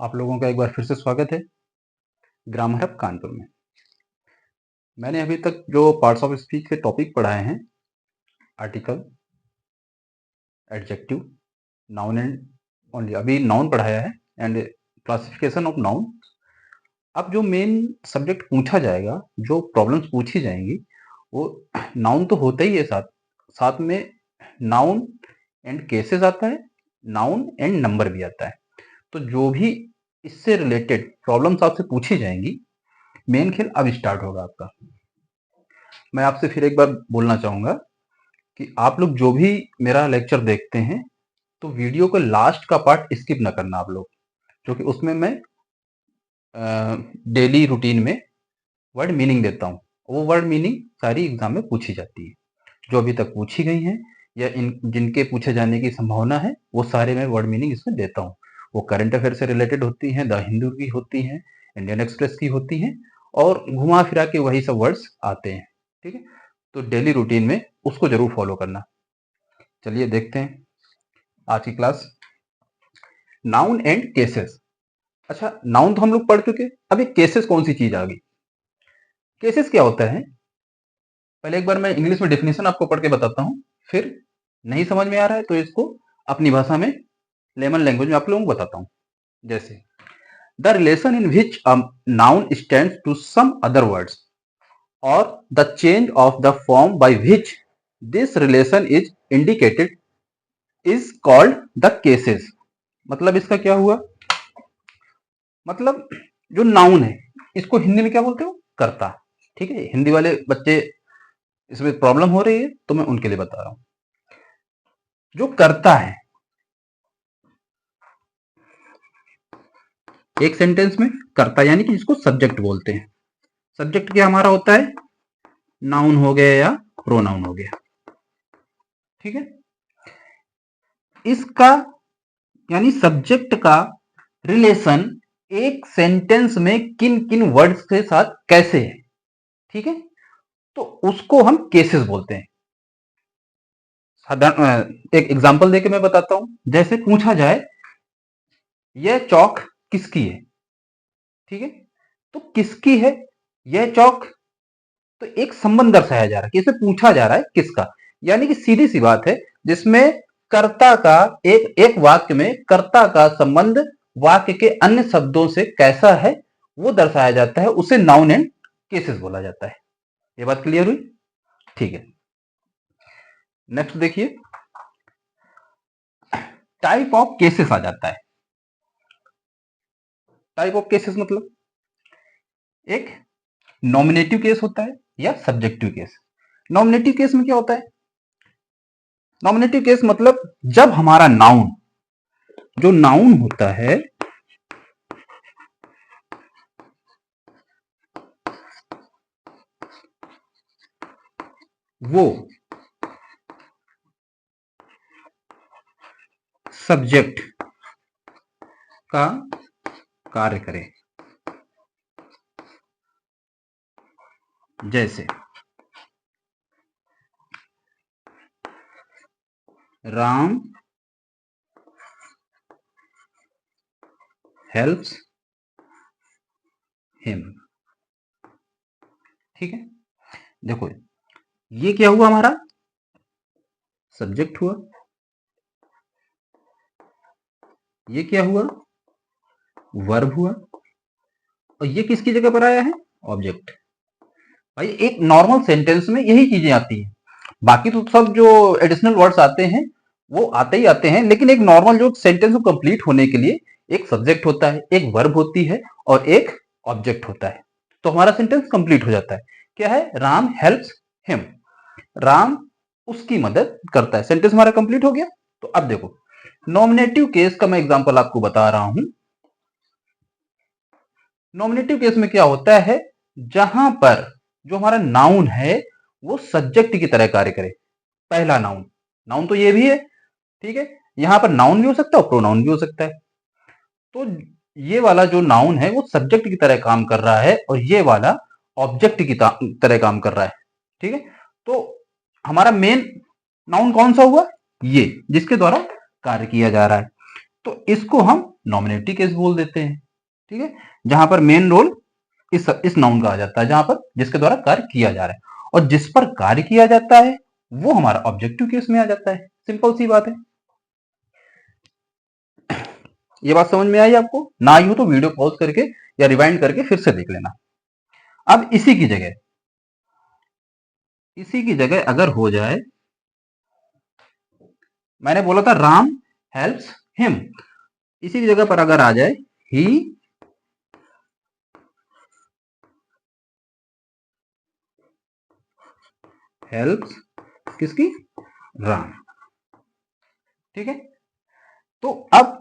आप लोगों का एक बार फिर से स्वागत है ग्रामर हब कानपुर में। मैंने अभी तक जो पार्ट्स ऑफ स्पीच के टॉपिक पढ़ाए हैं, article, adjective, noun and only, अभी नाउन पढ़ाया है एंड क्लासिफिकेशन ऑफ नाउन। अब जो मेन सब्जेक्ट पूछा जाएगा, जो प्रॉब्लम्स पूछी जाएंगी, वो नाउन तो होता ही है, साथ साथ में नाउन एंड केसेस आता है, नाउन एंड नंबर भी आता है। तो जो भी इससे रिलेटेड प्रॉब्लम्स आपसे पूछी जाएंगी, मेन खेल अब स्टार्ट होगा आपका। मैं आपसे फिर एक बार बोलना चाहूंगा कि आप लोग जो भी मेरा लेक्चर देखते हैं, तो वीडियो को लास्ट का पार्ट स्किप ना करना आप लोग, क्योंकि उसमें मैं डेली रूटीन में वर्ड मीनिंग देता हूँ। वो वर्ड मीनिंग सारी एग्जाम में पूछी जाती है, जो अभी तक पूछी गई हैं या इन जिनके पूछे जाने की संभावना है, वो सारे मैं वर्ड मीनिंग इसमें देता हूँ। वो करंट अफेयर से रिलेटेड होती हैं, द हिंदू की होती हैं, इंडियन एक्सप्रेस की होती हैं, और घुमा फिरा के वही सब वर्ड्स आते हैं। ठीक है, तो डेली रूटीन में उसको जरूर फॉलो करना। चलिए देखते हैं आज की क्लास, नाउन एंड केसेस। अच्छा, नाउन तो हम लोग पढ़ चुके, अभी केसेस कौन सी चीज आ गई। केसेस क्या होता है, पहले एक बार मैं इंग्लिश में डेफिनेशन आपको पढ़ के बताता हूं, फिर नहीं समझ में आ रहा है तो इसको अपनी भाषा में, लेमन लैंग्वेज में आप लोगों को बताता हूं। जैसे the relation in which a noun stands to some other words और the change of the form by which this relation is indicated is called the cases. मतलब इसका क्या हुआ, मतलब जो नाउन है इसको हिंदी में क्या बोलते हो, कर्ता। ठीक है, हिंदी वाले बच्चे इसमें प्रॉब्लम हो रही है तो मैं उनके लिए बता रहा हूं। जो कर्ता है, एक सेंटेंस में कर्ता यानी कि जिसको सब्जेक्ट बोलते हैं। सब्जेक्ट क्या हमारा होता है, नाउन हो गया या प्रोनाउन हो गया। ठीक है, इसका यानी सब्जेक्ट का रिलेशन एक सेंटेंस में किन किन वर्ड्स के साथ कैसे है, ठीक है, तो उसको हम केसेस बोलते हैं। एक एग्जांपल देके मैं बताता हूं। जैसे पूछा जाए यह चौक किसकी है, ठीक है, तो किसकी है यह चौक, तो एक संबंध दर्शाया जा रहा है कि इसे पूछा जा रहा है किसका, यानी कि सीधी सी बात है जिसमें कर्ता का एक वाक्य में कर्ता का संबंध वाक्य के अन्य शब्दों से कैसा है वो दर्शाया जाता है, उसे नाउन एंड केसेस बोला जाता है। ये बात क्लियर हुई, ठीक है। नेक्स्ट देखिए, टाइप ऑफ केसेस आ जाता है। टाइप ऑफ केसेस मतलब एक नॉमिनेटिव केस होता है या सब्जेक्टिव केस। नॉमिनेटिव केस में क्या होता है, नॉमिनेटिव केस मतलब जब हमारा नाउन, जो नाउन होता है वो सब्जेक्ट का कार्य करे। जैसे राम हेल्प्स हिम। ठीक है, देखो ये क्या हुआ, हमारा सब्जेक्ट हुआ, ये क्या हुआ, वर्ब हुआ, और ये किसकी जगह पर आया है, ऑब्जेक्ट। भाई एक नॉर्मल सेंटेंस में यही चीजें आती हैं, बाकी तो सब जो एडिशनल वर्ड्स आते हैं वो आते ही आते हैं, लेकिन एक नॉर्मल जो सेंटेंस को कंप्लीट होने के लिए एक सब्जेक्ट होता है, एक वर्ब होती है और एक ऑब्जेक्ट होता है, तो हमारा सेंटेंस कंप्लीट हो जाता है। क्या है, राम हेल्प्स हिम, राम उसकी मदद करता है, सेंटेंस हमारा कंप्लीट हो गया। तो अब देखो नॉमिनेटिव केस का मैं एग्जांपल आपको बता रहा हूं। नॉमिनेटिव केस में क्या होता है, जहां पर जो हमारा नाउन है वो सब्जेक्ट की तरह कार्य करे। पहला नाउन, नाउन तो ये भी है, ठीक है, यहां पर नाउन भी हो सकता है और प्रोनाउन भी हो सकता है। तो ये वाला जो नाउन है वो सब्जेक्ट की तरह काम कर रहा है और ये वाला ऑब्जेक्ट की तरह काम कर रहा है। ठीक है, तो हमारा मेन नाउन कौन सा हुआ, ये जिसके द्वारा कार्य किया जा रहा है। तो इसको हम नॉमिनेटिव केस बोल देते हैं, ठीक है, जहां पर मेन रोल इस नाउन का आ जाता है, जहां पर जिसके द्वारा कार्य किया जा रहा है, और जिस पर कार्य किया जाता है वो हमारा ऑब्जेक्टिव केस में आ जाता है। सिंपल सी बात है। ये बात समझ में आई आपको? ना आई हो तो वीडियो पॉज करके या रिवाइंड करके फिर से देख लेना। अब इसी की जगह अगर हो जाए, मैंने बोला था राम हेल्प्स हिम, इसी की जगह पर अगर आ जाए ही हेल्प्स किसकी? राम, ठीक है। तो अब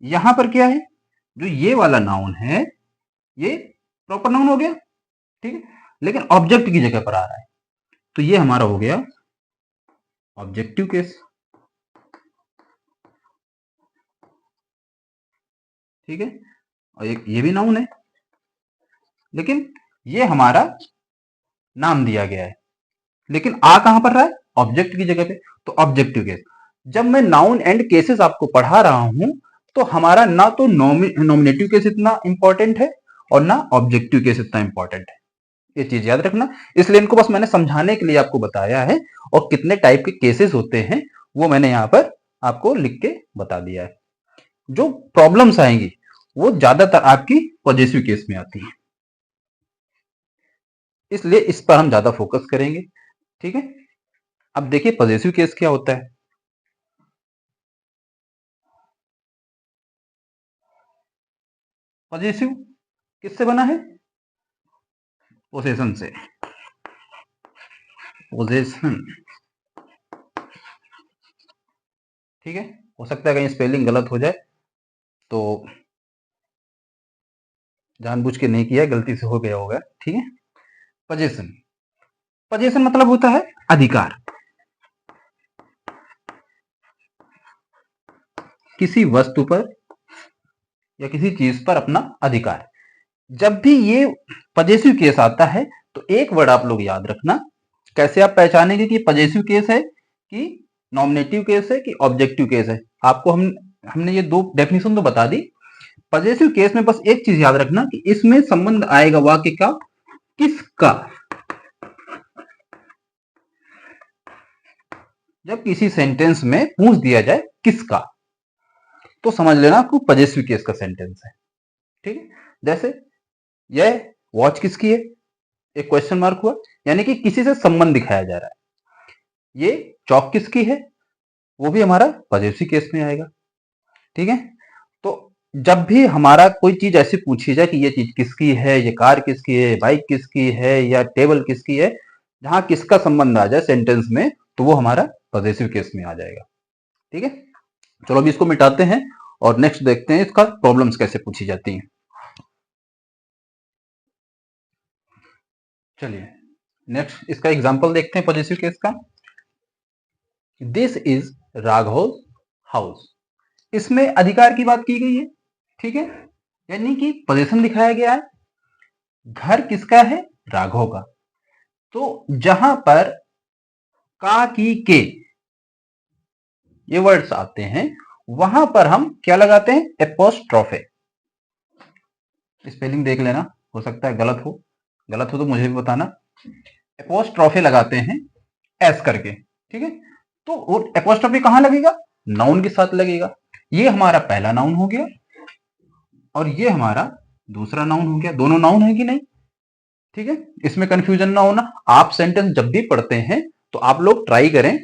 यहां पर क्या है, जो ये वाला नाउन है ये प्रॉपर नाउन हो गया, ठीक है, लेकिन ऑब्जेक्ट की जगह पर आ रहा है, तो ये हमारा हो गया ऑब्जेक्टिव केस, ठीक है। और एक ये भी नाउन है, लेकिन ये हमारा नाम दिया गया है, लेकिन आ कहां पर रहा है? ऑब्जेक्ट की जगह पे, तो ऑब्जेक्टिव केस। जब मैं नाउन एंड केसेस आपको पढ़ा रहा हूं तो हमारा ना तो नॉमिनेटिव केस इतना इंपॉर्टेंट है और ना ऑब्जेक्टिव केस इतना इंपॉर्टेंट है, ये चीज याद रखना। इसलिए इनको बस मैंने समझाने के लिए आपको बताया है, और कितने टाइप के केसेस होते हैं वो मैंने यहां पर आपको लिख के बता दिया है। जो प्रॉब्लम्स आएंगी वो ज्यादातर आपकी पॉजिटिव केस में आती है, इसलिए इस पर हम ज्यादा फोकस करेंगे, ठीक है। अब देखिए पॉजिटिव केस क्या होता है। पॉजिटिव किससे बना है? पोजेशन से, पोजेशन, ठीक है। हो सकता है कहीं स्पेलिंग गलत हो जाए, तो जानबूझ के नहीं किया, गलती से हो गया होगा, ठीक है। पोजेशन, पोजेशन मतलब होता है अधिकार, किसी वस्तु पर या किसी चीज पर अपना अधिकार। जब भी ये पॉजिटिव केस आता है तो एक वर्ड आप लोग याद रखना, कैसे आप पहचानेंगे कि पॉजिटिव केस है कि नॉमिनेटिव केस है कि ऑब्जेक्टिव केस है। आपको हमने ये दो डेफिनेशन तो बता दी। पॉजिटिव केस में बस एक चीज याद रखना कि इसमें संबंध आएगा वाक्य का किसका। जब किसी सेंटेंस में पूछ दिया जाए किसका, तो समझ लेना आपको पॉजिटिव केस का सेंटेंस है, ठीक है। जैसे यह वॉच किसकी है, एक क्वेश्चन मार्क हुआ, यानी कि किसी से संबंध दिखाया जा रहा है। ये चौक किसकी है, वो भी हमारा पॉजिटिव केस में आएगा, ठीक है। तो जब भी हमारा कोई चीज ऐसी पूछी जाए कि ये चीज किसकी है, ये कार किसकी है, बाइक किसकी है, या टेबल किसकी है, जहां किसका संबंध आ जाए सेंटेंस में, तो वो हमारा पॉजिटिव केस में आ जाएगा, ठीक है। चलो अभी इसको मिटाते हैं और नेक्स्ट देखते हैं इसका प्रॉब्लम्स कैसे पूछी जाती हैं। चलिए नेक्स्ट इसका एग्जांपल देखते हैं पॉजिटिव केस का। दिस इज राघव हाउस, इसमें अधिकार की बात की गई है, ठीक है, यानी कि पोजीशन दिखाया गया है। घर किसका है? राघव का। तो जहां पर का की के ये वर्ड्स आते हैं वहां पर हम क्या लगाते हैं? एपोस्ट्रोफे। स्पेलिंग देख लेना, हो सकता है गलत हो तो मुझे भी बताना। एपोस्ट्रोफे लगाते हैं एस करके, ठीक है। तो एपोस्ट्रोफे कहां लगेगा? नाउन के साथ लगेगा। ये हमारा पहला नाउन हो गया और ये हमारा दूसरा नाउन हो गया। दोनों नाउन है कि नहीं? ठीक है, इसमें कंफ्यूजन ना होना। आप सेंटेंस जब भी पढ़ते हैं तो आप लोग ट्राई करें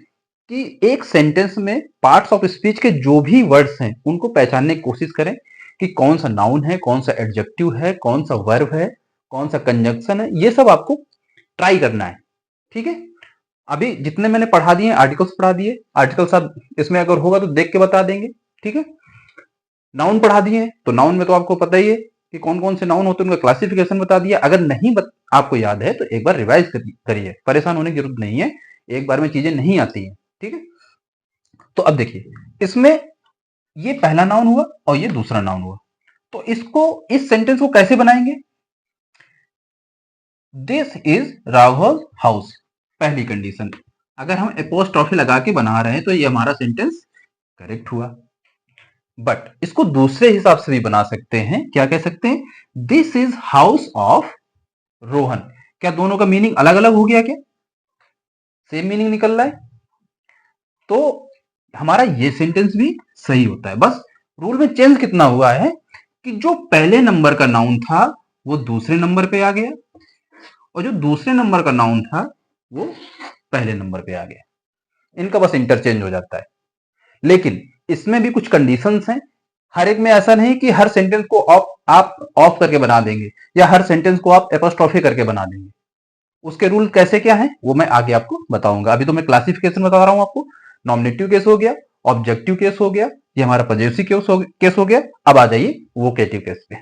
कि एक सेंटेंस में पार्ट्स ऑफ स्पीच के जो भी वर्ड्स हैं उनको पहचानने की कोशिश करें कि कौन सा नाउन है, कौन सा एडजेक्टिव है, कौन सा वर्ब है, कौन सा कंजंक्शन है, ये सब आपको ट्राई करना है, ठीक है। अभी जितने मैंने पढ़ा दिए आर्टिकल्स पढ़ा दिए, आर्टिकल्स आप इसमें अगर होगा तो देख के बता देंगे, ठीक है। नाउन पढ़ा दिए तो नाउन में तो आपको पता ही है कि कौन कौन से नाउन होते हैं, उनका क्लासिफिकेशन बता दिया। अगर नहीं आपको याद है तो एक बार रिवाइज करिए, परेशान होने की जरूरत नहीं है, एक बार में चीजें नहीं आती हैं, ठीक है। तो अब देखिए इसमें ये पहला नाउन हुआ और ये दूसरा नाउन हुआ, तो इसको इस सेंटेंस को कैसे बनाएंगे? दिस इज राघव हाउस, पहली कंडीशन। अगर हम एपोस्ट्रोफी लगा के बना रहे हैं तो ये हमारा सेंटेंस करेक्ट हुआ। बट इसको दूसरे हिसाब से भी बना सकते हैं। क्या कह सकते हैं? This is house of Rohan. क्या दोनों का मीनिंग अलग अलग हो गया? क्या सेम मीनिंग निकल रहा है? तो हमारा ये सेंटेंस भी सही होता है। बस रूल में चेंज कितना हुआ है कि जो पहले नंबर का नाउन था वो दूसरे नंबर पे आ गया, और जो दूसरे नंबर का नाउन था वो पहले नंबर पे आ गया। इनका बस इंटरचेंज हो जाता है। लेकिन इसमें भी कुछ कंडीशंस हैं। हर एक में ऐसा नहीं कि हर सेंटेंस को आप ऑफ करके बना देंगे, या हर सेंटेंस को आप एपोस्ट्रोफी करके बना देंगे। उसके रूल कैसे क्या है वो मैं आगे आपको बताऊंगा। अभी तो मैं क्लासिफिकेशन बता रहा हूं आपको। नॉमिनेटिव केस हो गया, ऑब्जेक्टिव केस हो गया, ये हमारा पजेसिव केस हो गया। अब आ जाइए वोकेटिव केस पे।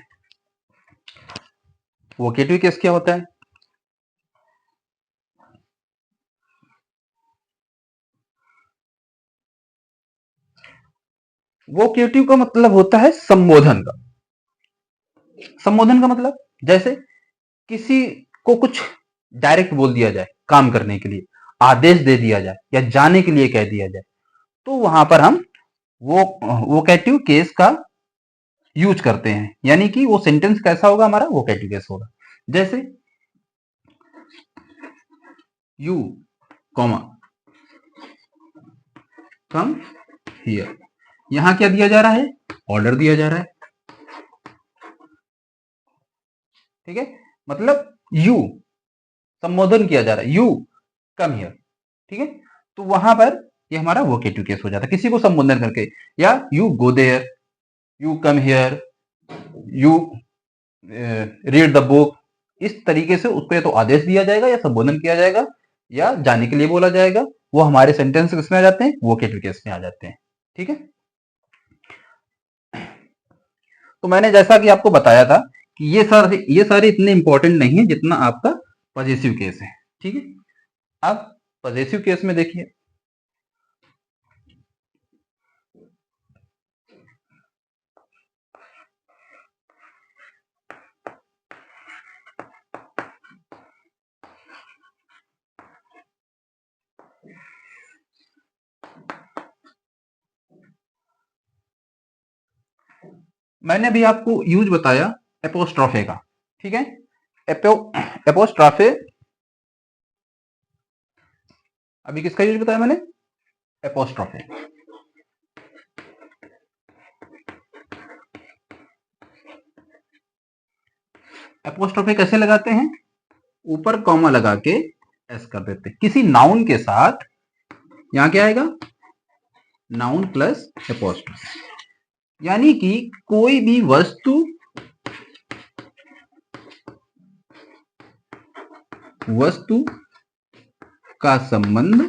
वोकेटिव केस क्या होता है? वोकेटिव का मतलब होता है संबोधन का। संबोधन का मतलब जैसे किसी को कुछ डायरेक्ट बोल दिया जाए, काम करने के लिए आदेश दे दिया जाए, या जाने के लिए कह दिया जाए, तो वहां पर हम वो वोकेटिव केस का यूज करते हैं। यानी कि वो सेंटेंस कैसा होगा? हमारा वोकेटिव केस होगा। जैसे यू कॉमा कम हियर, यहां क्या दिया जा रहा है? ऑर्डर दिया जा रहा है। ठीक है, मतलब यू संबोधन किया जा रहा है, यू कम हियर। ठीक है, तो वहां पर ये हमारा वोकेटिव केस हो जाता है, किसी को संबोधन करके। या you go there, you come here, you read the book. इस तरीके से उसको या तो आदेश दिया जाएगा, या संबोधन किया जाएगा, या जाने के लिए बोला जाएगा। वो हमारे सेंटेंस किसमें आ जाते हैं? वोकेटिव केस में आ जाते हैं। ठीक है, तो मैंने जैसा कि आपको बताया था कि ये सारे इतने इंपॉर्टेंट नहीं है जितना आपका पजेसिव केस है। ठीक है, अब पजेसिव केस में देखिए, मैंने भी आपको यूज बताया एपोस्ट्रोफे का। ठीक है, एपोस्ट्रोफे, अभी किसका यूज बताया मैंने? एपोस्ट्रोफे। एपोस्ट्रोफे कैसे लगाते हैं? ऊपर कॉमा लगा के एस कर देते हैं किसी नाउन के साथ। यहां क्या आएगा? Noun plus apostrophe. यानी कि कोई भी वस्तु का संबंध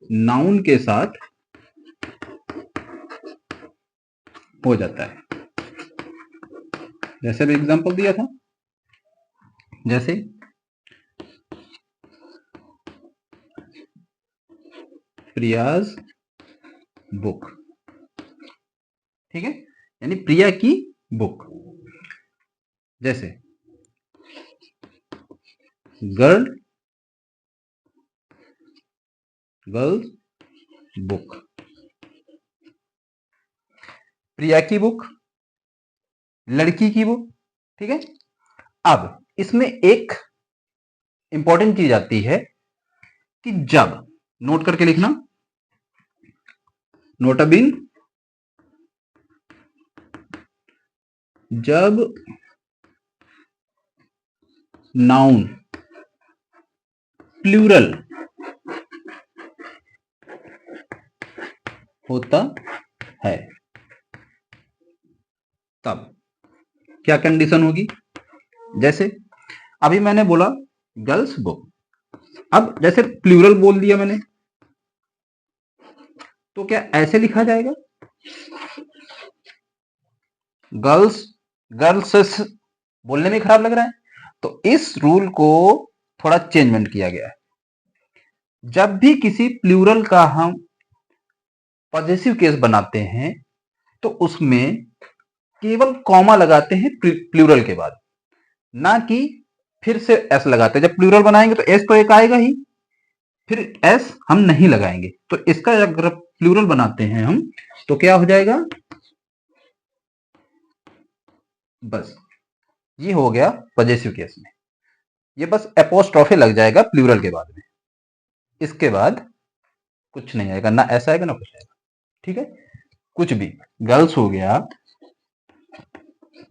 नाउन के साथ हो जाता है। जैसे भी एग्जांपल दिया था, जैसे प्रियाज बुक। ठीक है, यानी प्रिया की बुक। जैसे गर्ल्स बुक, प्रिया की बुक, लड़की की बुक। ठीक है, अब इसमें एक इंपॉर्टेंट चीज आती है कि जब, नोट करके लिखना, नोटा बिन, जब नाउन प्लूरल होता है तब क्या कंडीशन होगी? जैसे अभी मैंने बोला गर्ल्स बुक, अब जैसे प्लूरल बोल दिया मैंने, तो क्या ऐसे लिखा जाएगा? गर्ल्स बोलने में खराब लग रहा है, तो इस रूल को थोड़ा चेंजमेंट किया गया है। जब भी किसी प्लूरल का हम पॉजिटिव केस बनाते हैं तो उसमें केवल कॉमा लगाते हैं प्लूरल के बाद, ना कि फिर से एस लगाते हैं। जब प्लूरल बनाएंगे तो एस तो एक आएगा ही, फिर एस हम नहीं लगाएंगे। तो इसका अगर प्लूरल बनाते हैं हम तो क्या हो जाएगा, बस ये हो गया पॉजेसिव केस में। ये बस एपोस्ट्रोफी लग जाएगा प्लूरल के बाद में, इसके बाद कुछ नहीं आएगा, ना ऐसा आएगा ना कुछ आएगा। ठीक है, कुछ भी, गर्ल्स हो गया,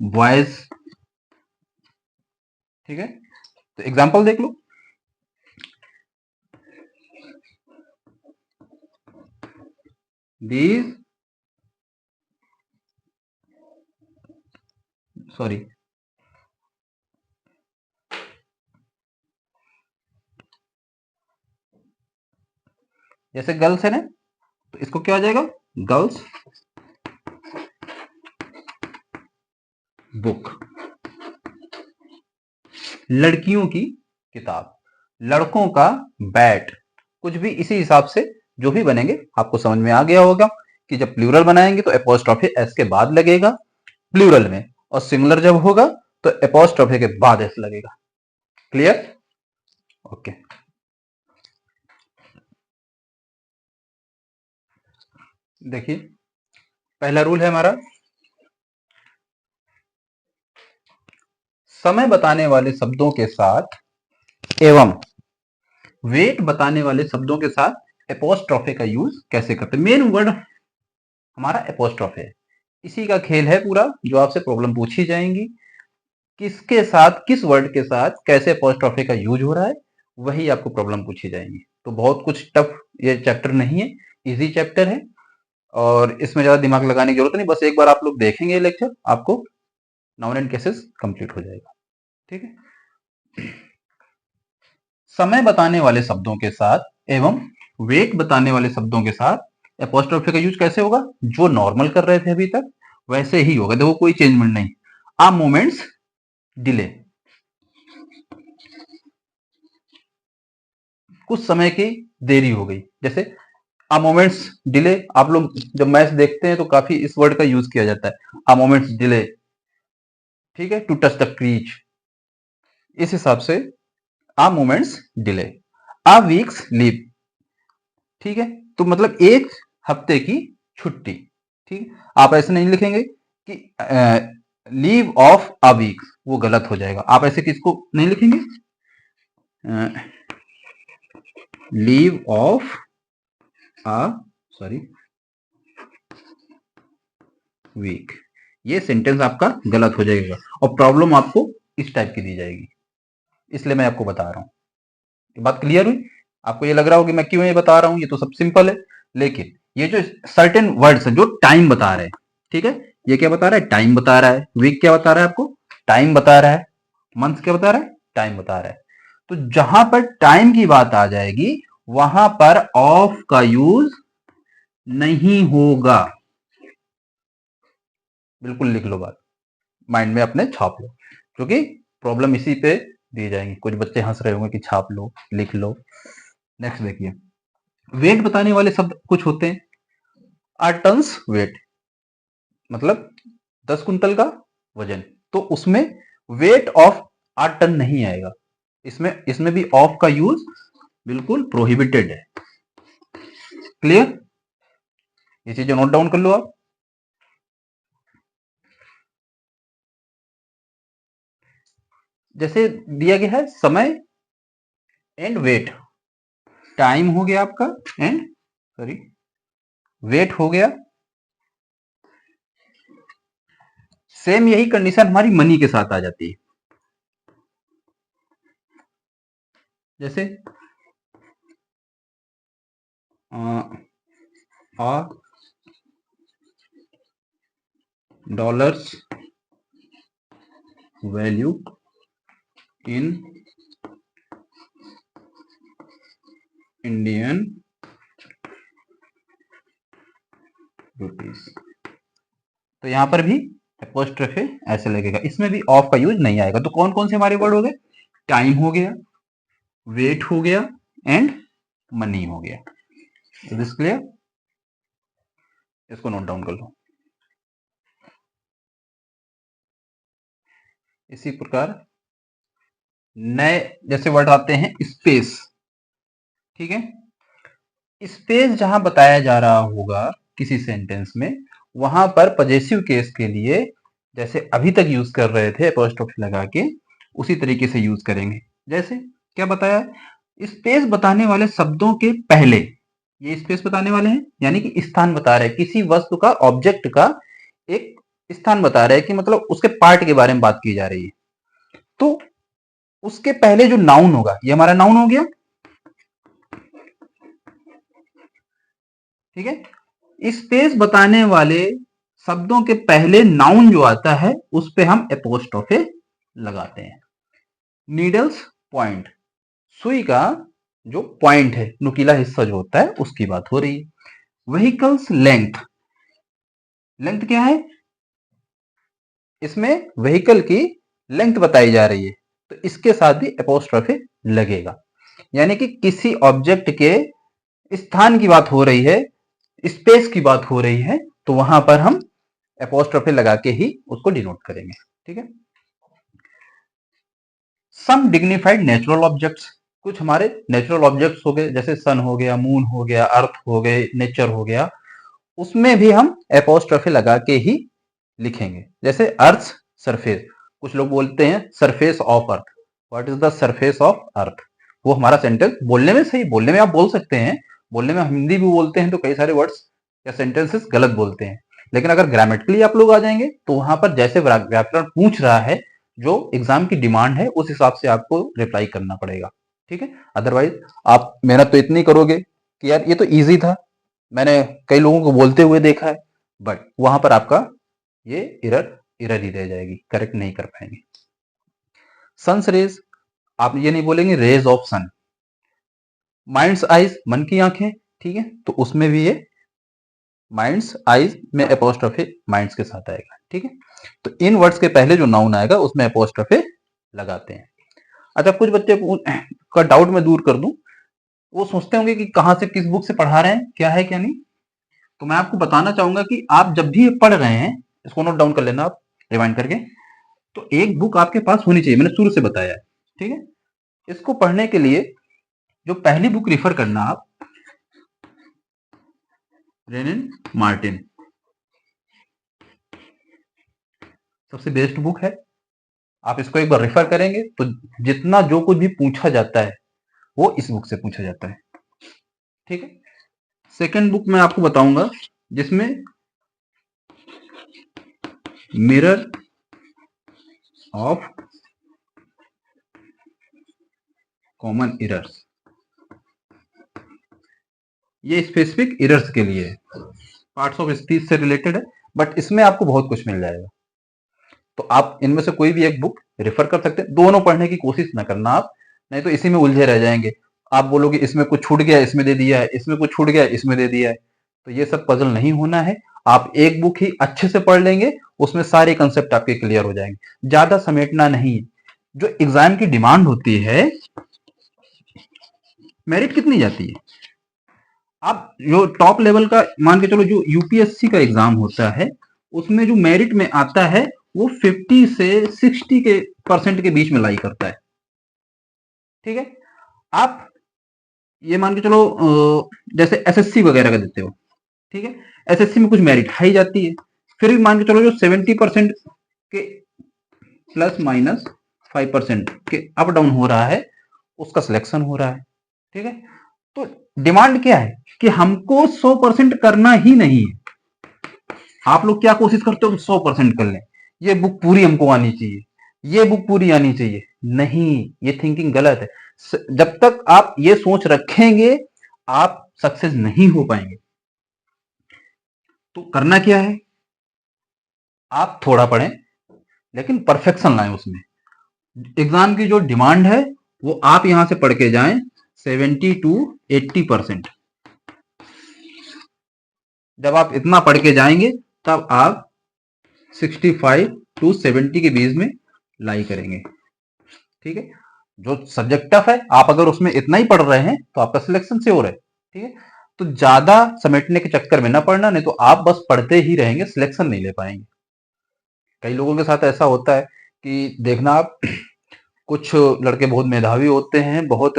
बॉयज, ठीक है। तो एग्जांपल देख लो, दीज, सॉरी, जैसे गर्ल्स है ना, तो इसको क्या हो जाएगा, गर्ल्स बुक, लड़कियों की किताब, लड़कों का बैट, कुछ भी इसी हिसाब से जो भी बनेंगे आपको समझ में आ गया होगा कि जब प्लूरल बनाएंगे तो एपोस्ट्रोफी एस के बाद लगेगा प्लूरल में, और सिंगुलर जब होगा तो एपोस्ट्रोफी के बाद एस लगेगा। क्लियर? ओके। देखिए, पहला रूल है हमारा, समय बताने वाले शब्दों के साथ एवं वेट बताने वाले शब्दों के साथ एपोस्ट्रोफे का यूज कैसे करते हैं। मेन वर्ड हमारा एपोस्ट्रोफे है, इसी का खेल है पूरा, जो आपसे प्रॉब्लम पूछी जाएंगी, किसके साथ, किस वर्ड के साथ कैसे एपोस्ट्रोफे का यूज हो रहा है, वही आपको प्रॉब्लम पूछी जाएंगी। तो बहुत कुछ टफ ये चैप्टर नहीं है, इजी चैप्टर है, और इसमें ज्यादा दिमाग लगाने की जरूरत नहीं, बस एक बार आप लोग देखेंगे लेक्चर, आपको नाउन एंड केसेस कंप्लीट हो जाएगा। ठीक है, समय बताने वाले शब्दों के साथ एवं वेट बताने वाले शब्दों के साथ एपोस्ट्रोफी का यूज कैसे होगा, जो नॉर्मल कर रहे थे अभी तक वैसे ही होगा, देखो कोई चेंजमेंट नहीं। आ मोमेंट्स डिले, कुछ समय की देरी हो गई, जैसे आ मोमेंट्स डिले, आप लोग जब मैच देखते हैं तो काफी इस वर्ड का यूज किया जाता है, आ मोमेंट्स डिले, ठीक है, टू टच द क्रीज, इस हिसाब से आ मोमेंट्स डिले। आ वीक्स लीव, ठीक है, तो मतलब एक हफ्ते की छुट्टी, ठीक, आप ऐसे नहीं लिखेंगे कि लीव ऑफ अ वीक, वो गलत हो जाएगा, आप ऐसे किसको नहीं लिखेंगे, leave of a, sorry, week, ये सेंटेंस आपका गलत हो जाएगा और प्रॉब्लम आपको इस टाइप की दी जाएगी, इसलिए मैं आपको बता रहा हूं। ये बात क्लियर हुई? आपको ये लग रहा हो कि मैं क्यों ये बता रहा हूं, ये तो सब सिंपल है, लेकिन ये जो सर्टेन वर्ड्स है जो टाइम बता रहे हैं, ठीक है, ये क्या बता रहा है, टाइम बता रहा है, वीक क्या बता रहा है आपको, टाइम बता रहा है, मंथ क्या बता रहा है, टाइम बता रहा है। तो जहां पर टाइम की बात आ जाएगी वहां पर ऑफ का यूज नहीं होगा, बिल्कुल लिख लो बात, माइंड में अपने छाप लो, क्योंकि प्रॉब्लम इसी पे दी जाएंगी। कुछ बच्चे हंस रहे होंगे कि छाप लो, लिख लो। नेक्स्ट देखिए, वेट बताने वाले शब्द कुछ होते हैं, टन्स वेट, मतलब 10 कुंतल का वजन, तो उसमें वेट ऑफ 8 टन नहीं आएगा, इसमें इसमें भी ऑफ का यूज बिल्कुल प्रोहिबिटेड है। क्लियर? ये चीजें नोट डाउन कर लो आप। जैसे दिया गया है समय एंड वेट, टाइम हो गया आपका, एंड सॉरी वेट हो गया, सेम यही कंडीशन हमारी मनी के साथ आ जाती है। जैसे dollars value in Indian rupees, तो यहां पर भी एपोस्ट्रोफी ऐसे लगेगा, इसमें भी ऑफ का यूज नहीं आएगा। तो कौन कौन से हमारे वर्ड हो गए, टाइम हो गया, वेट हो गया, एंड मनी हो गया। तो दिस क्लियर, इसको नोट डाउन कर लो। इसी प्रकार नए जैसे वर्ड आते हैं स्पेस, ठीक है। स्पेस जहां बताया जा रहा होगा किसी सेंटेंस में, वहां पर पजेसिव केस के लिए जैसे अभी तक यूज कर रहे थे एपोस्ट्रोफी लगा के, उसी तरीके से यूज करेंगे। जैसे क्या बताया, स्पेस बताने वाले शब्दों के पहले, ये स्पेस बताने वाले हैं यानी कि स्थान बता रहे हैं, किसी वस्तु का, ऑब्जेक्ट का एक स्थान बता रहे हैं कि मतलब उसके पार्ट के बारे में बात की जा रही है। तो उसके पहले जो नाउन होगा, ये हमारा नाउन हो गया, ठीक है। स्पेस बताने वाले शब्दों के पहले नाउन जो आता है उस पे हम एपोस्ट्रोफे लगाते हैं। नीडल्स पॉइंट, सुई का जो पॉइंट है, नुकीला हिस्सा जो होता है, उसकी बात हो रही है। व्हीकल्स लेंथ, लेंथ क्या है, इसमें व्हीकल की लेंथ बताई जा रही है, तो इसके साथ भी एपोस्ट्रोफे लगेगा। यानी कि किसी ऑब्जेक्ट के स्थान की बात हो रही है, स्पेस की बात हो रही है, तो वहां पर हम एपोस्ट्रोफे लगा के ही उसको डिनोट करेंगे, ठीक है। सम डिग्निफाइड नेचुरल ऑब्जेक्ट्स, कुछ हमारे नेचुरल ऑब्जेक्ट्स हो गए, जैसे सन हो गया, मून हो गया, अर्थ हो गए, नेचर हो गया, उसमें भी हम एपोस्ट्रोफे लगा के ही लिखेंगे। जैसे अर्थ सरफेस, कुछ लोग बोलते हैं surface of earth, what is the surface of earth, वो हमारा सेंटेंस बोलने में सही, बोलने में आप बोल सकते हैं, बोलने में हम हिंदी भी बोलते हैं तो कई सारे वर्ड्स या सेंटेंसेस गलत बोलते हैं, लेकिन अगर ग्रामेटिकली आप लोग आ जाएंगे तो वहां पर जैसे व्याकरण पूछ रहा है, जो एग्जाम की डिमांड है, उस हिसाब से आपको रिप्लाई करना पड़ेगा, ठीक है। अदरवाइज आप मेहनत तो इतनी करोगे कि यार ये तो इजी था, मैंने कई लोगों को बोलते हुए देखा है, बट वहां पर आपका ये एरर एरर ही रह जाएगी, करेक्ट नहीं कर पाएंगे। सन्स रेज, आप ये नहीं बोलेंगे rays of sun. Mind's eyes, मन की आंखें, ठीक है, तो उसमें भी ये माइंड्स आइज में एपोस्ट्रोफे माइंड्स के साथ आएगा, ठीक है। तो इन वर्ड्स के पहले जो नाउन आएगा उसमें एपोस्ट्रोफे लगाते हैं। अच्छा, कुछ बच्चे का डाउट मैं दूर कर दूं, वो सोचते होंगे कि कहां से, किस बुक से पढ़ा रहे हैं, क्या है क्या नहीं, तो मैं आपको बताना चाहूंगा कि आप जब भी पढ़ रहे हैं, इसको नोट डाउन कर लेना आप रिवाइंड करके, तो एक बुक आपके पास होनी चाहिए, मैंने शुरू से बताया है, ठीक है। इसको पढ़ने के लिए जो पहली बुक रिफर करना आप, रेनिन मार्टिन, सबसे बेस्ट बुक है। आप इसको एक बार रेफर करेंगे तो जितना जो कुछ भी पूछा जाता है वो इस बुक से पूछा जाता है, ठीक है। सेकंड बुक मैं आपको बताऊंगा जिसमें मिरर ऑफ कॉमन एरर्स, ये स्पेसिफिक एरर्स के लिए है, पार्ट्स ऑफ स्पीच से रिलेटेड है, बट इसमें आपको बहुत कुछ मिल जाएगा। तो आप इनमें से कोई भी एक बुक रेफर कर सकते हैं, दोनों पढ़ने की कोशिश ना करना आप, नहीं तो इसी में उलझे रह जाएंगे। आप बोलोगे इसमें कुछ छूट गया, इसमें दे दिया है, इसमें कुछ छूट गया, इसमें दे दिया है, तो ये सब पजल नहीं होना है। आप एक बुक ही अच्छे से पढ़ लेंगे, उसमें सारे कंसेप्ट आपके क्लियर हो जाएंगे, ज्यादा समेटना नहीं। जो एग्जाम की डिमांड होती है, मेरिट कितनी जाती है, आप जो टॉप लेवल का मान के चलो, जो यूपीएससी का एग्जाम होता है, उसमें जो मेरिट में आता है वो 50 से 60 के परसेंट के बीच में लाई करता है, ठीक है। आप ये मान के चलो जैसे एसएससी वगैरह का देते हो, ठीक है, एसएससी में कुछ मेरिट हाई जाती है, फिर भी मान के चलो जो 70% के प्लस माइनस 5% के अप डाउन हो रहा है, उसका सिलेक्शन हो रहा है, ठीक है। तो डिमांड क्या है कि हमको 100% करना ही नहीं है। आप लोग क्या कोशिश करते हो, 100% कर लें, ये बुक पूरी हमको आनी चाहिए, ये बुक पूरी आनी चाहिए, नहीं, ये थिंकिंग गलत है। जब तक आप ये सोच रखेंगे आप सक्सेस नहीं हो पाएंगे। तो करना क्या है, आप थोड़ा पढ़ें लेकिन परफेक्शन लाएं उसमें। एग्जाम की जो डिमांड है वो आप यहां से पढ़ के जाएं 70 to 80%। जब आप इतना पढ़ के जाएंगे तब आप 65 to 70 के बीच में लाई करेंगे, ठीक है। जो सब्जेक्ट टफ है, आप अगर उसमें इतना ही पढ़ रहे हैं तो आपका सिलेक्शन श्योर है, ठीक है। तो ज्यादा समेटने के चक्कर में ना पढ़ना, नहीं तो आप बस पढ़ते ही रहेंगे, सिलेक्शन नहीं ले पाएंगे। कई लोगों के साथ ऐसा होता है कि देखना आप कुछ लड़के बहुत मेधावी होते हैं, बहुत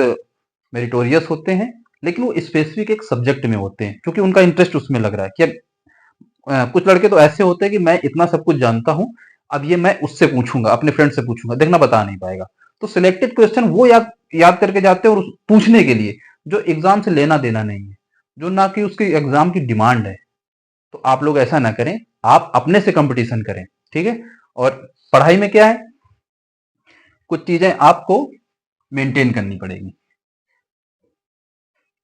मेरिटोरियस होते हैं, लेकिन वो स्पेसिफिक एक सब्जेक्ट में होते हैं क्योंकि उनका इंटरेस्ट उसमें लग रहा है कि कुछ लड़के तो ऐसे होते हैं कि मैं इतना सब कुछ जानता हूँ, अब ये मैं उससे पूछूंगा, अपने फ्रेंड से पूछूंगा, देखना बता नहीं पाएगा। तो सिलेक्टेड क्वेश्चन वो याद याद करके जाते हैं और पूछने के लिए जो एग्जाम से लेना देना नहीं है, जो ना कि उसकी एग्जाम की डिमांड है। तो आप लोग ऐसा ना करें, आप अपने से कंपटीशन करें, ठीक है। और पढ़ाई में क्या है, कुछ चीजें आपको मेंटेन करनी पड़ेगी।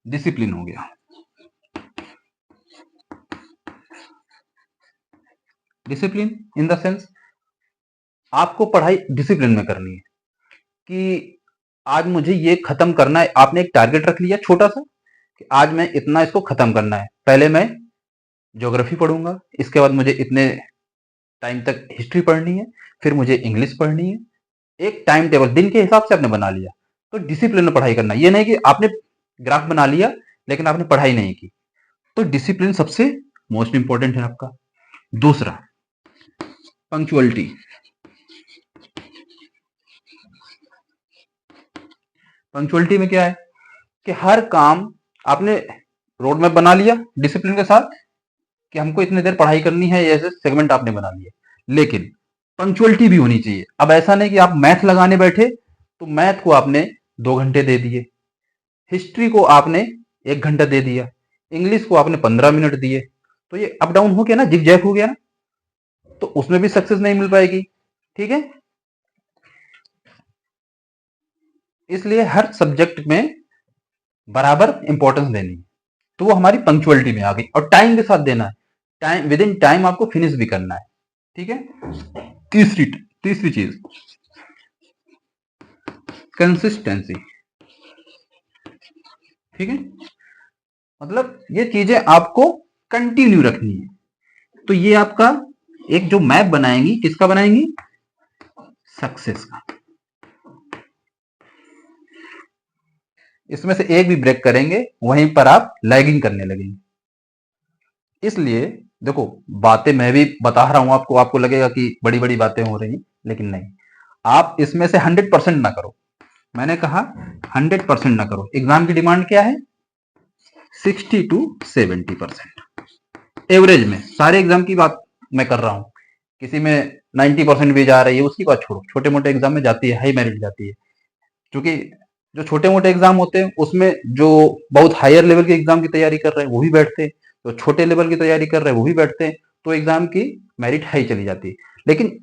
डिसिप्लिन हो गया, डिसिप्लिन इन द सेंस आपको पढ़ाई डिसिप्लिन में करनी है कि आज मुझे ये खत्म करना है। आपने एक टारगेट रख लिया छोटा सा कि आज मैं इतना इसको खत्म करना है। पहले मैं ज्योग्राफी पढ़ूंगा, इसके बाद मुझे इतने टाइम तक हिस्ट्री पढ़नी है, फिर मुझे इंग्लिश पढ़नी है। एक टाइम टेबल दिन के हिसाब से आपने बना लिया, तो डिसिप्लिन में पढ़ाई करना। ये नहीं कि आपने ग्राफ बना लिया लेकिन आपने पढ़ाई नहीं की। तो डिसिप्लिन सबसे मोस्ट इंपॉर्टेंट है आपका। दूसरा, पंक्चुअलिटी। पंक्चुअलिटी में क्या है कि हर काम आपने रोड मैप बना लिया डिसिप्लिन के साथ कि हमको इतनी देर पढ़ाई करनी है, ऐसे सेगमेंट आपने बना लिए, लेकिन पंक्चुअलिटी भी होनी चाहिए। अब ऐसा नहीं कि आप मैथ लगाने बैठे तो मैथ को आपने 2 घंटे दे दिए, हिस्ट्री को आपने 1 घंटा दे दिया, इंग्लिश को आपने 15 मिनट दिए, तो ये अप डाउन हो गया ना, जिग जैग हो गया ना, तो उसमें भी सक्सेस नहीं मिल पाएगी, ठीक है। इसलिए हर सब्जेक्ट में बराबर इंपॉर्टेंस देनी है। तो वो हमारी पंक्चुअलिटी में आ गई, और टाइम के साथ देना है, टाइम विद इन टाइम आपको फिनिश भी करना है, ठीक है। तीसरी तीसरी चीज, कंसिस्टेंसी, ठीक है। मतलब ये चीजें आपको कंटिन्यू रखनी है। तो ये आपका एक जो मैप बनाएंगी, किसका बनाएंगी, सक्सेस का। इसमें से एक भी ब्रेक करेंगे वहीं पर आप लैगिंग करने लगेंगे। इसलिए देखो, बातें मैं भी बता रहा हूं आपको, आपको लगेगा कि बड़ी बड़ी बातें हो रही, लेकिन नहीं। आप इसमें से 100% ना करो। मैंने कहा 100% ना करो। एग्जाम की डिमांड क्या है, 60 to 70%। एवरेज में सारे एग्जाम की बात मैं कर रहा हूं, किसी में 90% भी जा रही है, उसकी बात छोड़ो। छोटे मोटे एग्जाम में जाती है, हाई मेरिट जाती है। क्योंकि जो छोटे मोटे एग्जाम होते हैं उसमें जो बहुत हायर लेवल के एग्जाम की तैयारी कर रहे हैं वो भी बैठते हैं, जो छोटे लेवल की तैयारी कर रहे हैं वो भी बैठते हैं, तो एग्जाम की मेरिट हाई चली जाती है। लेकिन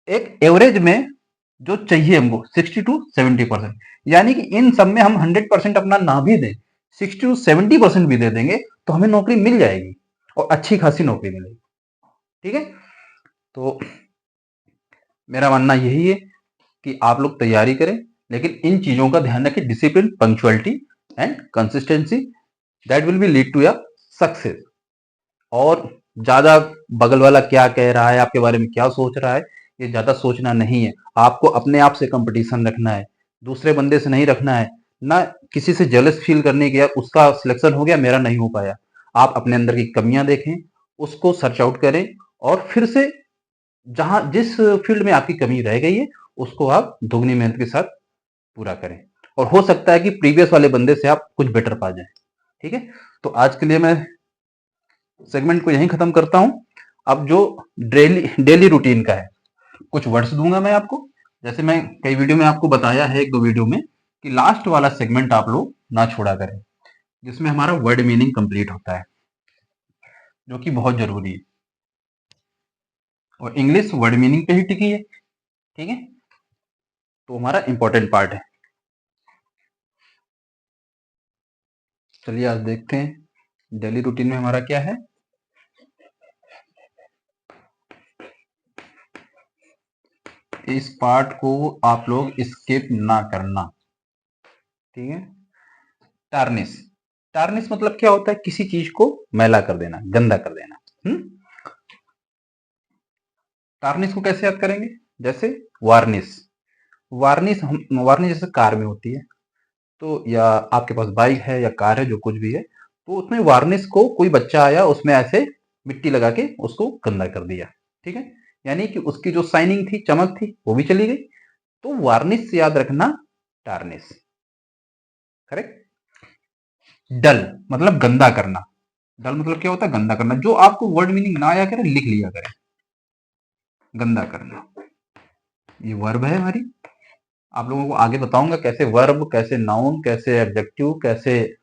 एक एवरेज में जो चाहिए हमको 60 to 70%, यानी कि इन सब में हम 100% अपना ना भी दें, 60 to 70% भी दे देंगे तो हमें नौकरी मिल जाएगी, और अच्छी खासी नौकरी मिलेगी, ठीक है। तो मेरा मानना यही है कि आप लोग तैयारी करें, लेकिन इन चीजों का ध्यान रखें, discipline, punctuality and consistency, that will be lead to your success. और ज्यादा बगल वाला क्या कह रहा है, आपके बारे में क्या सोच रहा है, ये ज्यादा सोचना नहीं है। आपको अपने आप से कंपटीशन रखना है, दूसरे बंदे से नहीं रखना है। ना किसी से जेलस फील करने की, यार उसका सिलेक्शन हो गया मेरा नहीं हो पाया। आप अपने अंदर की कमियां देखें, उसको सर्च आउट करें, और फिर से जहां जिस फील्ड में आपकी कमी रह गई है उसको आप दुगनी मेहनत के साथ पूरा करें, और हो सकता है कि प्रीवियस वाले बंदे से आप कुछ बेटर पा जाएं, ठीक है। तो आज के लिए मैं सेगमेंट को यहीं खत्म करता हूं। अब जो डेली डेली रूटीन का है, कुछ वर्ड्स दूंगा मैं आपको, जैसे मैं कई वीडियो में आपको बताया है, 1-2 वीडियो में, कि लास्ट वाला सेगमेंट आप लोग ना छोड़ा करें, जिसमें हमारा वर्ड मीनिंग कंप्लीट होता है, जो कि बहुत जरूरी है। और इंग्लिश वर्ड मीनिंग पे ही टिकी है, ठीक है। तो हमारा इंपॉर्टेंट पार्ट है। चलिए आज देखते हैं डेली रूटीन में हमारा क्या है। इस पार्ट को आप लोग स्किप ना करना, ठीक है। टार्निश, टार्निश मतलब क्या होता है, किसी चीज को मैला कर देना, गंदा कर देना। टार्निश को कैसे याद करेंगे, जैसे वार्निश, वार्निश हम वार्निश जैसे कार में होती है, तो या आपके पास बाइक है या कार है, जो कुछ भी है, तो उसमें वार्निश को कोई बच्चा आया, उसमें ऐसे मिट्टी लगा के उसको गंदा कर दिया, ठीक है। यानी कि उसकी जो शाइनिंग थी, चमक थी, वो भी चली गई। तो वार्निश से याद रखना टार्निश। करेक्ट। डल मतलब गंदा करना। डल मतलब क्या होता है? गंदा करना। जो आपको वर्ड मीनिंग ना आया करे लिख लिया करें। गंदा करना ये वर्ब है हमारी। आप लोगों को आगे बताऊंगा कैसे वर्ब, कैसे नाउन, कैसे एडजेक्टिव, कैसे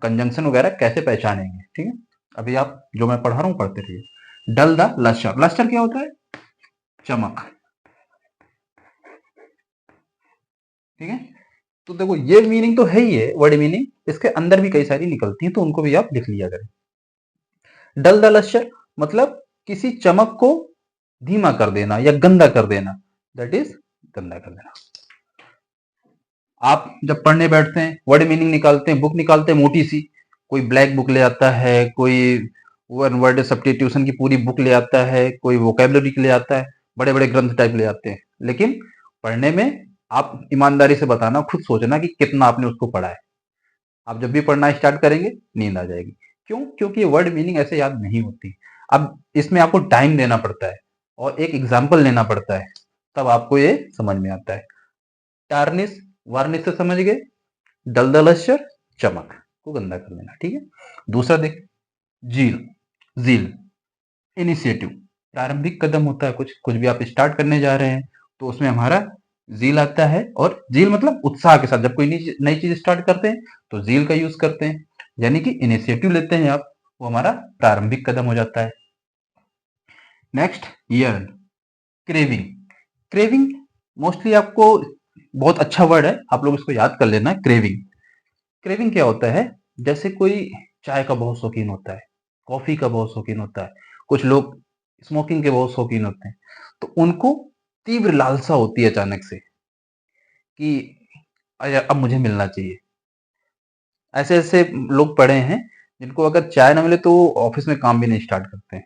कंजंक्शन वगैरह कैसे पहचानेंगे। ठीक है, अभी आप जो मैं पढ़ा रहा हूँ पढ़ते रहिए। डल द लस्टर। लस्टर क्या होता है? चमक। ठीक है, तो देखो ये मीनिंग तो है ही है वर्ड मीनिंग, इसके अंदर भी कई सारी निकलती हैं, तो उनको भी आप लिख लिया करें। डल द लस्टर मतलब किसी चमक को धीमा कर देना या गंदा कर देना, दैट इज गंदा कर देना। आप जब पढ़ने बैठते हैं वर्ड मीनिंग निकालते हैं, बुक निकालते हैं मोटी सी, कोई ब्लैक बुक ले आता है, कोई वन वर्ड सब्स्टिट्यूशन की पूरी बुक ले आता है, कोई वोकेबलरी ले आता है, बड़े बड़े ग्रंथ टाइप ले आते हैं, लेकिन पढ़ने में आप ईमानदारी से बताना, खुद सोचना कि कितना आपने उसको पढ़ा है। आप जब भी पढ़ना स्टार्ट करेंगे नींद आ जाएगी। क्यों? क्योंकि वर्ड मीनिंग ऐसे याद नहीं होती। अब इसमें आपको टाइम देना पड़ता है और एक एग्जाम्पल लेना पड़ता है, तब आपको ये समझ में आता है। टार्निश, वार्निश से समझ गए। दलदलश्चर चमक को गंदा कर देना। ठीक है, दूसरा देख, जील। जील इनिशिएटिव, प्रारंभिक कदम होता है। कुछ कुछ भी आप स्टार्ट करने जा रहे हैं तो उसमें हमारा जील आता है। और जील मतलब उत्साह के साथ, जब कोई नई चीज स्टार्ट करते हैं तो जील का यूज करते हैं, यानी कि इनिशिएटिव लेते हैं आप, वो हमारा प्रारंभिक कदम हो जाता है। Next, yearn, craving. Craving mostly आपको बहुत अच्छा वर्ड है, आप लोग इसको याद कर लेना। क्रेविंग, क्रेविंग क्या होता है? जैसे कोई चाय का बहुत शौकीन होता है, कॉफी का बहुत शौकीन होता है, कुछ लोग स्मोकिंग के बहुत शौकीन होते हैं, तो उनको तीव्र लालसा होती है अचानक से कि अरे अब मुझे मिलना चाहिए। ऐसे ऐसे लोग पढ़े हैं जिनको अगर चाय ना मिले तो वो ऑफिस में काम भी नहीं स्टार्ट करते हैं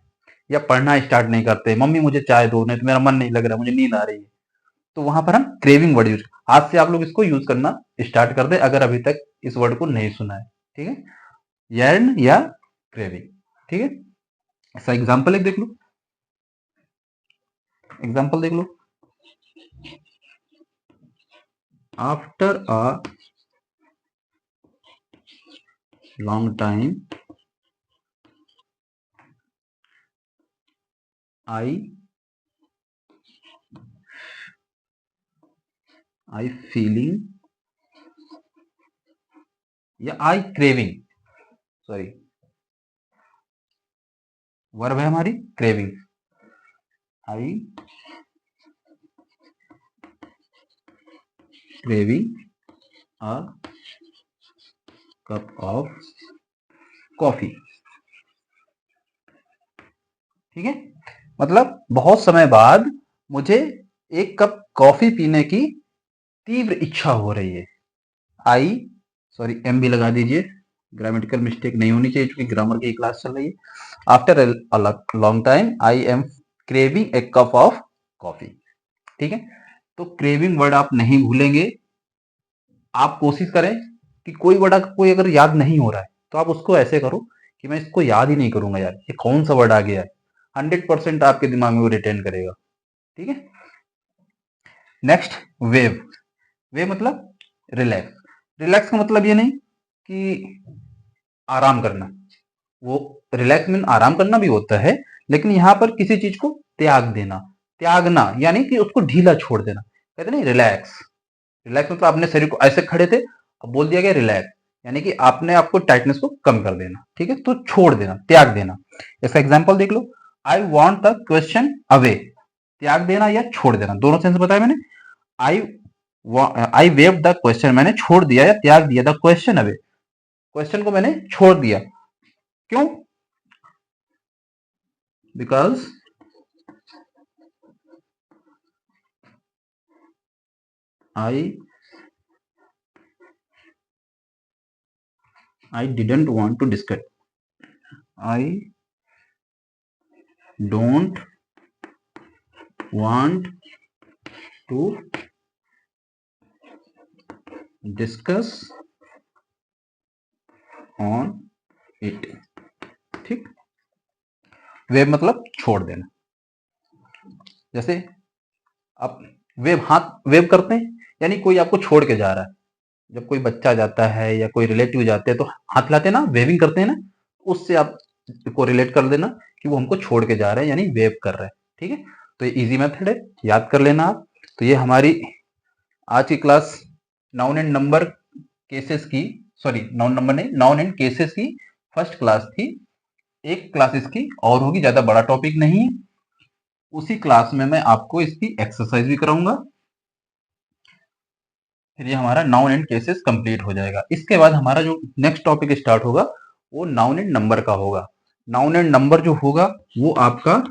या पढ़ना स्टार्ट नहीं करते। मम्मी मुझे चाय दो, नहीं तो मेरा मन नहीं लग रहा, मुझे नींद आ रही है। तो वहां पर हम क्रेविंग वर्ड यूज, आज से आप लोग इसको यूज करना स्टार्ट कर दे अगर अभी तक इस वर्ड को नहीं सुना है। ठीक है, यर्न या क्रेविंग। ठीक है, ऐसा एग्जाम्पल एक देख लो, एग्जाम्पल देख लो। After a long time I feeling या आई क्रेविंग, सॉरी वर्ब है हमारी craving. I craving a cup of coffee. ठीक है, मतलब बहुत समय बाद मुझे एक कप कॉफी पीने की तीव्र इच्छा हो रही है। आई, सॉरी एम भी लगा दीजिए, ग्रामेटिकल मिस्टेक नहीं होनी चाहिए क्योंकि ग्रामर की क्लास चल रही है। After a long time I am craving A cup of coffee. ठीक है, तो क्रेविंग वर्ड आप नहीं भूलेंगे। आप कोशिश करें कि कोई वर्ड कोई अगर याद नहीं हो रहा है तो आप उसको ऐसे करो कि मैं इसको याद ही नहीं करूंगा यार, ये कौन सा वर्ड आ गया है। 100% आपके दिमाग में वो रिटेन करेगा। ठीक है, नेक्स्ट, वेव। वेव मतलब रिलैक्स। रिलैक्स का मतलब ये नहीं कि आराम करना, वो रिलैक्स मीन आराम करना भी होता है, लेकिन यहां पर किसी चीज को त्याग देना। त्यागना यानी कि उसको ढीला छोड़ देना, कहते नहीं रिलैक्स। रिलैक्स मतलब आपने शरीर को ऐसे खड़े थे, अब बोल दिया गया रिलैक्स, यानी कि आपने आपको टाइटनेस को कम कर देना। ठीक है, तो छोड़ देना, त्याग देना। इसका एग्जाम्पल देख लो, I want the question away. त्याग देना या छोड़ देना, दोनों सेंस बताया मैंने। I I waive the question, मैंने छोड़ दिया या त्याग दिया, द क्वेश्चन अवे, क्वेश्चन को मैंने छोड़ दिया। क्यों? Because I didn't want to discuss, I don't want to discuss on it। ठीक, वेब मतलब छोड़ देना। जैसे अब वेव, हाथ वेव करते हैं, यानी कोई आपको छोड़ के जा रहा है। जब कोई बच्चा जाता है या कोई रिलेटिव जाते हैं तो हाथ लाते हैं ना, वेविंग करते हैं ना, उससे आप को रिलेट कर देना कि वो हमको छोड़ के जा रहे हैं, यानी वेव कर रहे हैं। ठीक है, तो ये इजी मेथड है, याद कर लेना आप। तो ये हमारी आज की class noun and number cases की, सॉरी नाउन नंबर नहीं, नाउन एंड केसेस की फर्स्ट क्लास थी। एक क्लास इसकी और होगी, ज्यादा बड़ा टॉपिक नहीं है। उसी क्लास में मैं आपको इसकी एक्सरसाइज भी कराऊंगा, फिर ये हमारा नाउन एंड केसेस कंप्लीट हो जाएगा। इसके बाद हमारा जो नेक्स्ट टॉपिक स्टार्ट होगा वो नाउन एंड नंबर का होगा। नाउन एंड नंबर जो होगा वो आपका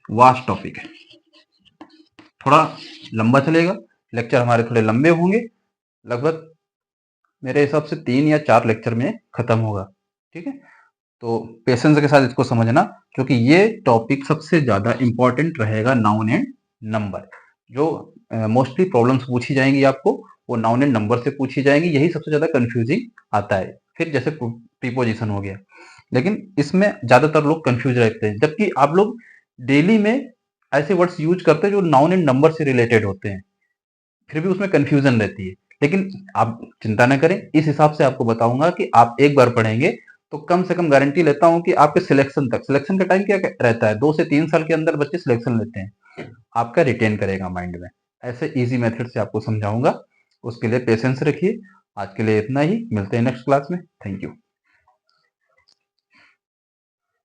वास्ट टॉपिक है, थोड़ा लंबा चलेगा, लेक्चर हमारे थोड़े लंबे होंगे, लगभग मेरे हिसाब से 3 या 4 लेक्चर में खत्म होगा। ठीक है, तो पेशेंस के साथ इसको समझना, क्योंकि ये टॉपिक सबसे ज्यादा इंपॉर्टेंट रहेगा, नाउन एंड नंबर। जो मोस्टली प्रॉब्लम्स पूछी जाएंगी आपको, वो नाउन एंड नंबर से पूछी जाएंगी, यही सबसे ज्यादा कंफ्यूजिंग आता है। फिर जैसे प्रीपोजिशन हो गया, लेकिन इसमें ज्यादातर लोग कंफ्यूज रहते हैं, जबकि आप लोग डेली में ऐसे वर्ड्स यूज करते हैं जो नाउन एंड नंबर से रिलेटेड होते हैं, फिर भी उसमें कंफ्यूजन रहती है। लेकिन आप चिंता न करें, इस हिसाब से आपको बताऊंगा कि आप एक बार पढ़ेंगे तो कम से कम गारंटी लेता हूं कि आपके सिलेक्शन तक, सिलेक्शन का टाइम क्या रहता है, 2 से 3 साल के अंदर बच्चे सिलेक्शन लेते हैं, आपका रिटेन करेगा माइंड में। ऐसे इजी मेथड से आपको समझाऊंगा, उसके लिए पेशेंस रखिए। आज के लिए इतना ही, मिलते हैं नेक्स्ट क्लास में। Thank you.